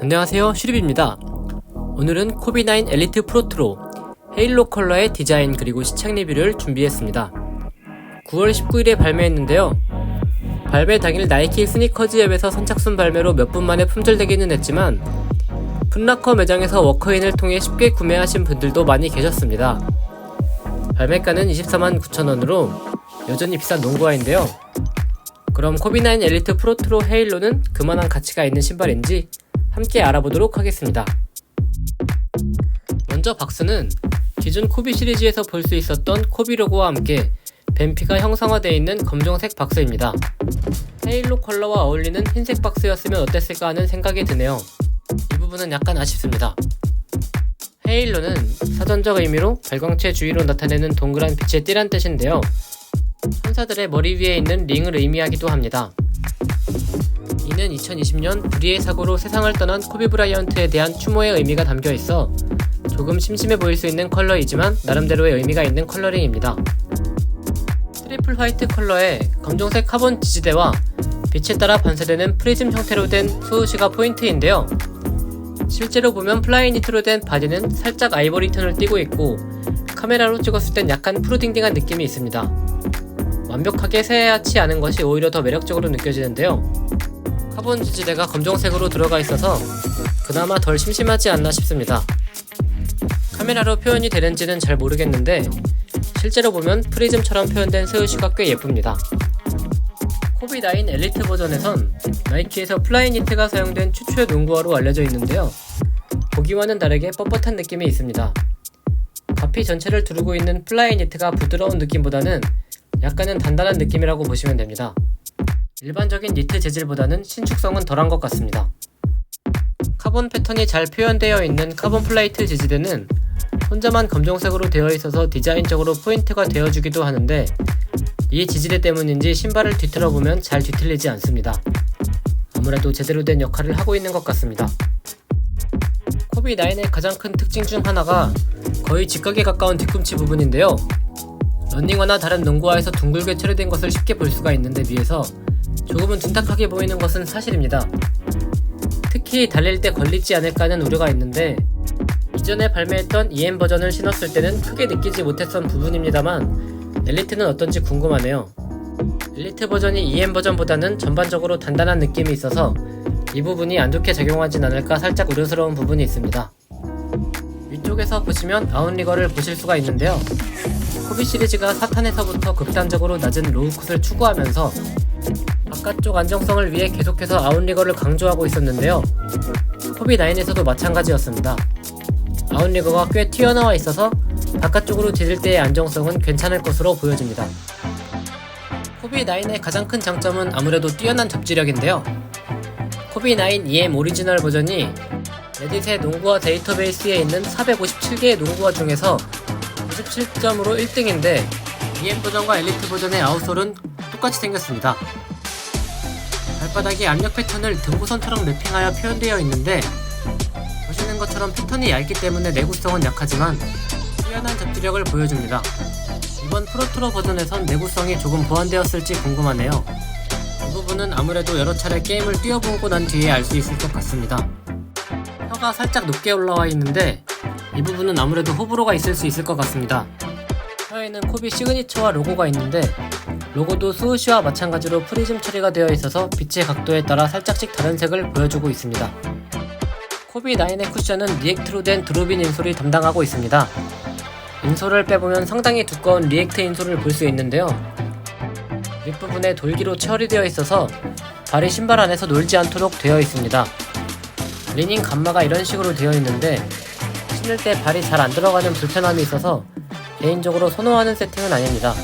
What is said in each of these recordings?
안녕하세요, 슈립입니다. 오늘은 코비9 엘리트 프로트로 헤일로 컬러의 디자인 그리고 시착 리뷰를 준비했습니다. 9월 19일에 발매했는데요. 발매 당일 나이키 스니커즈 앱에서 선착순 발매로 몇 분 만에 품절되기는 했지만 풋라커 매장에서 워크인을 통해 쉽게 구매하신 분들도 많이 계셨습니다. 발매가는 249,000원으로 여전히 비싼 농구화인데요. 그럼 코비9 엘리트 프로트로 헤일로는 그만한 가치가 있는 신발인지 함께 알아보도록 하겠습니다. 먼저 박스는 기존 코비 시리즈에서 볼 수 있었던 코비 로고와 함께 뱀피가 형상화되어 있는 검정색 박스입니다. 헤일로 컬러와 어울리는 흰색 박스였으면 어땠을까 하는 생각이 드네요. 이 부분은 약간 아쉽습니다. 헤일로는 사전적 의미로 발광체 주위로 나타내는 동그란 빛의 띠란 뜻인데요. 천사들의 머리 위에 있는 링을 의미하기도 합니다. 이는 2020년 불의의 사고로 세상을 떠난 코비 브라이언트에 대한 추모의 의미가 담겨 있어 조금 심심해 보일 수 있는 컬러이지만 나름대로의 의미가 있는 컬러링입니다. 트리플 화이트 컬러에 검정색 카본 지지대와 빛에 따라 반사되는 프리즘 형태로 된 수우시가 포인트인데요. 실제로 보면 플라이니트로 된 바디는 살짝 아이보리 톤을 띠고 있고 카메라로 찍었을 땐 약간 푸르딩딩한 느낌이 있습니다. 완벽하게 새하얗지 않은 것이 오히려 더 매력적으로 느껴지는데요. 카본 지지대가 검정색으로 들어가 있어서 그나마 덜 심심하지 않나 싶습니다. 카메라로 표현이 되는지는 잘 모르겠는데 실제로 보면 프리즘처럼 표현된 스우시가 꽤 예쁩니다. 코비9 엘리트 버전에선 나이키에서 플라이니트가 사용된 최초의 농구화로 알려져 있는데요. 보기와는 다르게 뻣뻣한 느낌이 있습니다. 바피 전체를 두르고 있는 플라이니트가 부드러운 느낌보다는 약간은 단단한 느낌이라고 보시면 됩니다. 일반적인 니트 재질보다는 신축성은 덜한 것 같습니다. 카본 패턴이 잘 표현되어 있는 카본 플레이트 지지대는 혼자만 검정색으로 되어 있어서 디자인적으로 포인트가 되어주기도 하는데 이 지지대 때문인지 신발을 뒤틀어보면 잘 뒤틀리지 않습니다. 아무래도 제대로 된 역할을 하고 있는 것 같습니다. 코비9의 가장 큰 특징 중 하나가 거의 직각에 가까운 뒤꿈치 부분인데요. 러닝화나 다른 농구화에서 둥글게 처리된 것을 쉽게 볼 수가 있는데 비해서 조금은 둔탁하게 보이는 것은 사실입니다. 특히 달릴 때 걸리지 않을까 하는 우려가 있는데 이전에 발매했던 EM 버전을 신었을 때는 크게 느끼지 못했던 부분입니다만 엘리트는 어떤지 궁금하네요. 엘리트 버전이 EM 버전보다는 전반적으로 단단한 느낌이 있어서 이 부분이 안 좋게 작용하진 않을까 살짝 우려스러운 부분이 있습니다. 위쪽에서 보시면 아웃리거를 보실 수가 있는데요. 코비 시리즈가 사탄에서부터 극단적으로 낮은 로우컷을 추구하면서 바깥쪽 안정성을 위해 계속해서 아웃리거를 강조하고 있었는데요. 코비9에서도 마찬가지였습니다. 아웃리거가 꽤 튀어나와 있어서 바깥쪽으로 디딜 때의 안정성은 괜찮을 것으로 보여집니다. 코비9의 가장 큰 장점은 아무래도 뛰어난 접지력인데요. 코비9 EM 오리지널 버전이 레딧의 농구화 데이터베이스에 있는 457개의 농구화 중에서 97점으로 1등인데 EM 버전과 엘리트 버전의 아웃솔은 똑같이 생겼습니다. 발바닥이 압력 패턴을 등고선처럼 맵핑하여 표현되어 있는데 보시는 것처럼 패턴이 얇기 때문에 내구성은 약하지만 뛰어난 접지력을 보여줍니다. 이번 프로트로 버전에선 내구성이 조금 보완되었을지 궁금하네요. 이 부분은 아무래도 여러 차례 게임을 뛰어보고 난 뒤에 알 수 있을 것 같습니다. 혀가 살짝 높게 올라와 있는데 이 부분은 아무래도 호불호가 있을 수 있을 것 같습니다. 혀에는 코비 시그니처와 로고가 있는데 로고도 스우시와 마찬가지로 프리즘 처리가 되어 있어서 빛의 각도에 따라 살짝씩 다른 색을 보여주고 있습니다. 코비9의 쿠션은 리액트로 된 드로빈 인솔이 담당하고 있습니다. 인솔을 빼보면 상당히 두꺼운 리액트 인솔을 볼 수 있는데요. 윗부분에 돌기로 처리되어 있어서 발이 신발 안에서 놀지 않도록 되어 있습니다. 리닝 감마가 이런 식으로 되어 있는데 신을 때 발이 잘 안 들어가는 불편함이 있어서 개인적으로 선호하는 세팅은 아닙니다.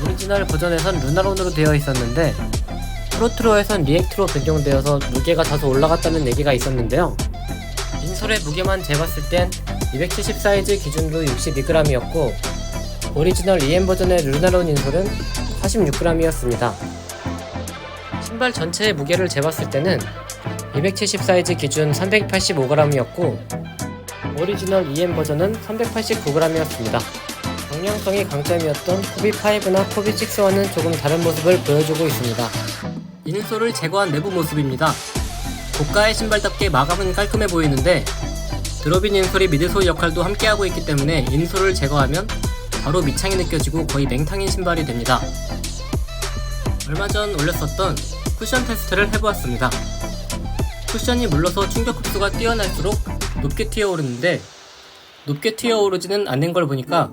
오리지널 버전에선 루나론으로 되어 있었는데 프로트로에선 리액트로 변경되어서 무게가 다소 올라갔다는 얘기가 있었는데요. 인솔의 무게만 재봤을 땐 270 사이즈 기준으로 62g이었고 오리지널 EM 버전의 루나론 인솔은 46g이었습니다. 신발 전체의 무게를 재봤을 때는 270 사이즈 기준 385g이었고 오리지널 EM 버전은 389g이었습니다. 방향성이 강점이었던 코비5나 코비6와는 조금 다른 모습을 보여주고 있습니다. 인솔을 제거한 내부 모습입니다. 고가의 신발답게 마감은 깔끔해 보이는데 드롭인 인솔이 미드솔 역할도 함께하고 있기 때문에 인솔을 제거하면 바로 밑창이 느껴지고 거의 맹탕인 신발이 됩니다. 얼마 전 올렸었던 쿠션 테스트를 해보았습니다. 쿠션이 물러서 충격 흡수가 뛰어날수록 높게 튀어오르는데 높게 튀어오르지는 않는 걸 보니까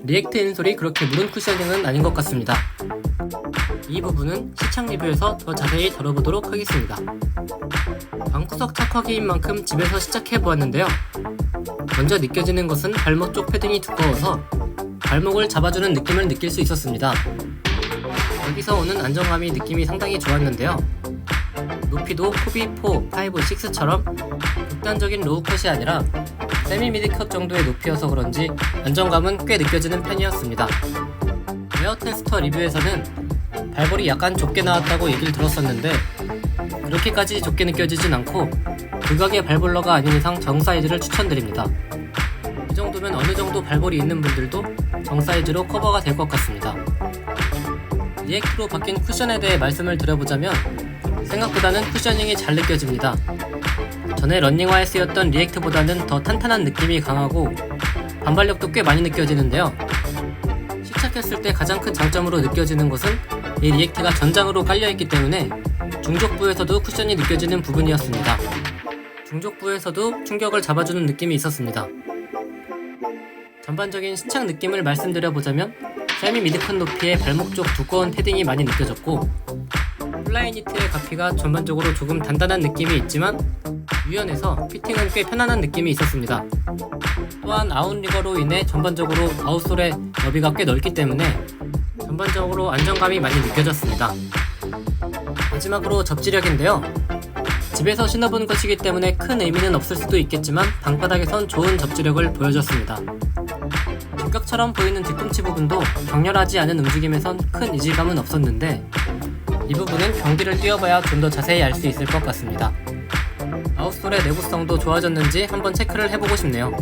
리액트 인솔이 그렇게 무른 쿠셔닝은 아닌 것 같습니다. 이 부분은 시착 리뷰에서 더 자세히 다뤄보도록 하겠습니다. 방구석 착화기인 만큼 집에서 시작해보았는데요. 먼저 느껴지는 것은 발목 쪽 패딩이 두꺼워서 발목을 잡아주는 느낌을 느낄 수 있었습니다. 여기서 오는 안정감이 느낌이 상당히 좋았는데요. 높이도 코비 4, 5, 6처럼 극단적인 로우 컷이 아니라 세미 미드 컷 정도의 높이여서 그런지 안정감은 꽤 느껴지는 편이었습니다. 웨어 테스터 리뷰에서는 발볼이 약간 좁게 나왔다고 얘기를 들었었는데 그렇게까지 좁게 느껴지진 않고 극악의 발볼러가 아닌 이상 정 사이즈를 추천드립니다. 이 정도면 어느 정도 발볼이 있는 분들도 정 사이즈로 커버가 될 것 같습니다. 리액트로 바뀐 쿠션에 대해 말씀을 드려보자면 생각보다는 쿠셔닝이 잘 느껴집니다. 전에 런닝화에 쓰였던 리액트보다는 더 탄탄한 느낌이 강하고 반발력도 꽤 많이 느껴지는데요. 시착했을 때 가장 큰 장점으로 느껴지는 것은 이 리액트가 전장으로 깔려있기 때문에 중족부에서도 쿠션이 느껴지는 부분이었습니다. 중족부에서도 충격을 잡아주는 느낌이 있었습니다. 전반적인 시착 느낌을 말씀드려보자면 세미 미드컷 높이의 발목 쪽 두꺼운 패딩이 많이 느껴졌고 플라이니트의 가피가 전반적으로 조금 단단한 느낌이 있지만 유연해서 피팅은 꽤 편안한 느낌이 있었습니다. 또한 아웃리거로 인해 전반적으로 아웃솔의 너비가 꽤 넓기 때문에 전반적으로 안정감이 많이 느껴졌습니다. 마지막으로 접지력인데요. 집에서 신어본 것이기 때문에 큰 의미는 없을 수도 있겠지만 방바닥에선 좋은 접지력을 보여줬습니다. 직각처럼 보이는 뒤꿈치 부분도 격렬하지 않은 움직임에선 큰 이질감은 없었는데 이 부분은 경기를 뛰어봐야 좀 더 자세히 알 수 있을 것 같습니다. 아웃솔의 내구성도 좋아졌는지 한번 체크를 해보고 싶네요.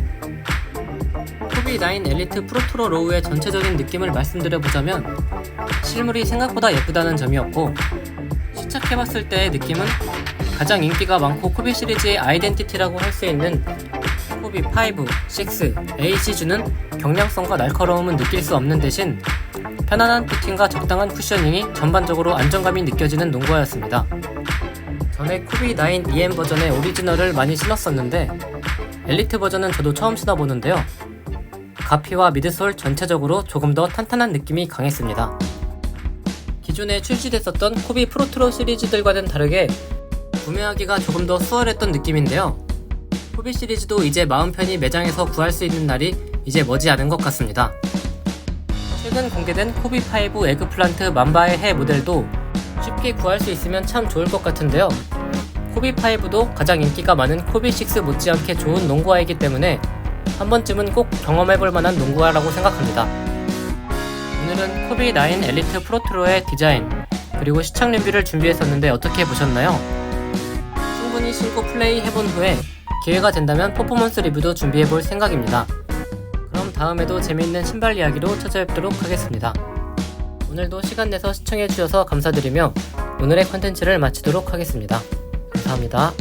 코비 9 엘리트 프로트로 로우의 전체적인 느낌을 말씀드려보자면 실물이 생각보다 예쁘다는 점이었고 시착해봤을 때의 느낌은 가장 인기가 많고 코비 시리즈의 아이덴티티라고 할 수 있는 코비 5, 6, 8이 주는 경량성과 날카로움은 느낄 수 없는 대신 편안한 피팅과 적당한 쿠셔닝이 전반적으로 안정감이 느껴지는 농구화였습니다. 전에 코비 9 EM 버전의 오리지널을 많이 신었었는데 엘리트 버전은 저도 처음 신어보는데요. 가피와 미드솔 전체적으로 조금 더 탄탄한 느낌이 강했습니다. 기존에 출시됐었던 코비 프로트로 시리즈들과는 다르게 구매하기가 조금 더 수월했던 느낌인데요. 코비 시리즈도 이제 마음 편히 매장에서 구할 수 있는 날이 이제 머지않은 것 같습니다. 최근 공개된 코비 5 에그플란트 만바의 해 모델도 쉽게 구할 수 있으면 참 좋을 것 같은데요. 코비 5도 가장 인기가 많은 코비 6 못지않게 좋은 농구화이기 때문에 한 번쯤은 꼭 경험해볼 만한 농구화라고 생각합니다. 오늘은 코비 9 엘리트 프로트로의 디자인 그리고 시착 리뷰를 준비했었는데 어떻게 보셨나요? 충분히 신고 플레이 해본 후에 기회가 된다면 퍼포먼스 리뷰도 준비해볼 생각입니다. 그럼 다음에도 재미있는 신발 이야기로 찾아뵙도록 하겠습니다. 오늘도 시간 내서 시청해주셔서 감사드리며 오늘의 컨텐츠를 마치도록 하겠습니다. 감사합니다.